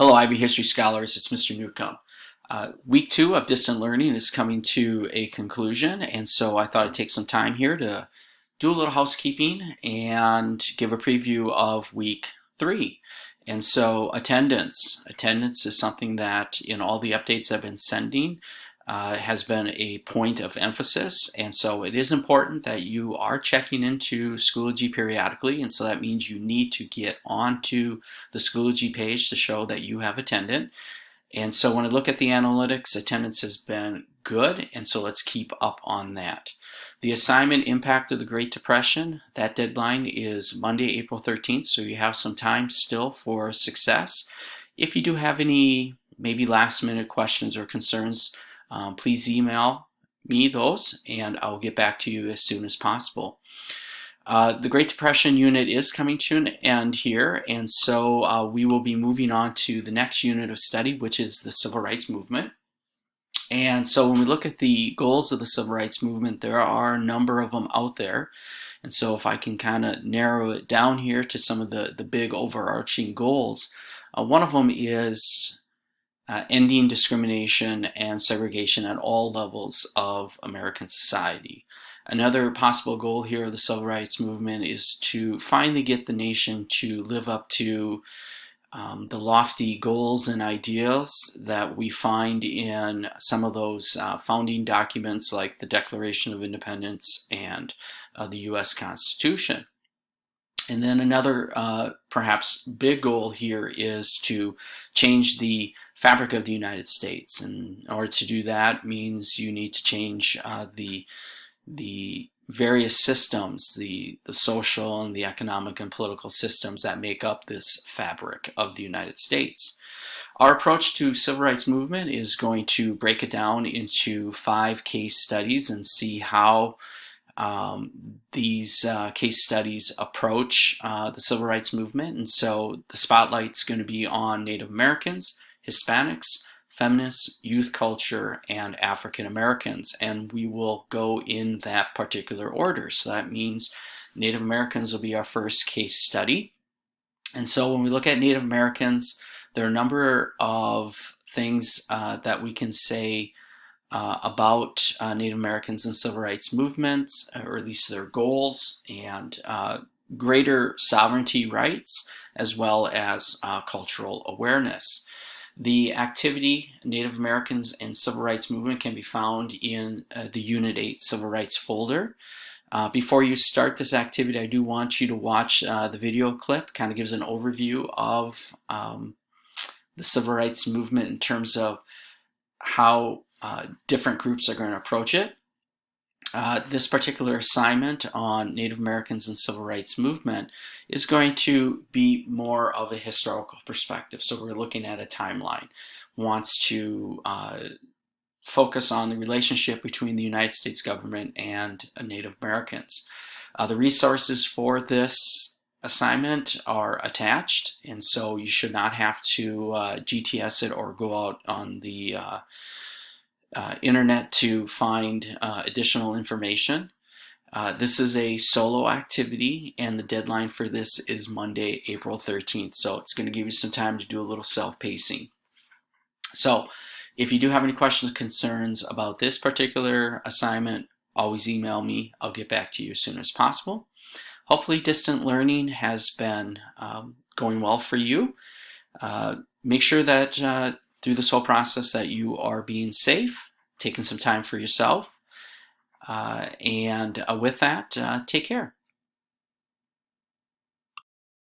Hello, IB History Scholars. It's Mr. Newcomb. Week 2 of distant learning is coming to a conclusion, and so I thought I'd take some time here to do a little housekeeping and give a preview of week 3. And so attendance. Attendance is something that in all the updates I've been sending has been a point of emphasis, and so it is important that you are checking into Schoology periodically, and so that means you need to get onto the Schoology page to show that you have attended. And so when I look at the analytics, attendance has been good, and so let's keep up on that. The assignment Impact of the Great Depression, that deadline is Monday, April 13th, so you have some time still for success. If you do have any maybe last minute questions or concerns, please email me those and I'll get back to you as soon as possible. The Great Depression unit is coming to an end here, and so we will be moving on to the next unit of study, which is the Civil Rights Movement. And so when we look at the goals of the Civil Rights Movement, there are a number of them out there. And so if I can kind of narrow it down here to some of the big overarching goals, one of them is ending discrimination and segregation at all levels of American society. Another possible goal here of the Civil Rights Movement is to finally get the nation to live up to the lofty goals and ideals that we find in some of those founding documents like the Declaration of Independence and the U.S. Constitution. And then another perhaps big goal here is to change the fabric of the United States. And in order to do that means you need to change the various systems, the social and the economic and political systems that make up this fabric of the United States. Our approach to civil rights movement is going to break it down into 5 case studies and see how these case studies approach the civil rights movement. And so the spotlight's going to be on Native Americans, Hispanics, feminists, youth culture, and African Americans, and we will go in that particular order. So that means Native Americans will be our first case study. And so when we look at Native Americans, there are a number of things that we can say about Native Americans and civil rights movements, or at least their goals, and greater sovereignty rights, as well as cultural awareness. The activity Native Americans and Civil Rights Movement can be found in the Unit 8 Civil Rights folder. Before you start this activity, I do want you to watch the video clip. Kind of gives an overview of the Civil Rights Movement in terms of how different groups are going to approach it. This particular assignment on Native Americans and Civil Rights Movement is going to be more of a historical perspective. So we're looking at a timeline. Wants to focus on the relationship between the United States government and Native Americans. The resources for this assignment are attached, and so you should not have to GTS it or go out on the internet to find additional information. This is a solo activity, and the deadline for this is Monday, April 13th. So it's going to give you some time to do a little self-pacing. So if you do have any questions or concerns about this particular assignment, always email me. I'll get back to you as soon as possible. Hopefully distant learning has been going well for you. Make sure that through this whole process that you are being safe, taking some time for yourself, and with that, take care.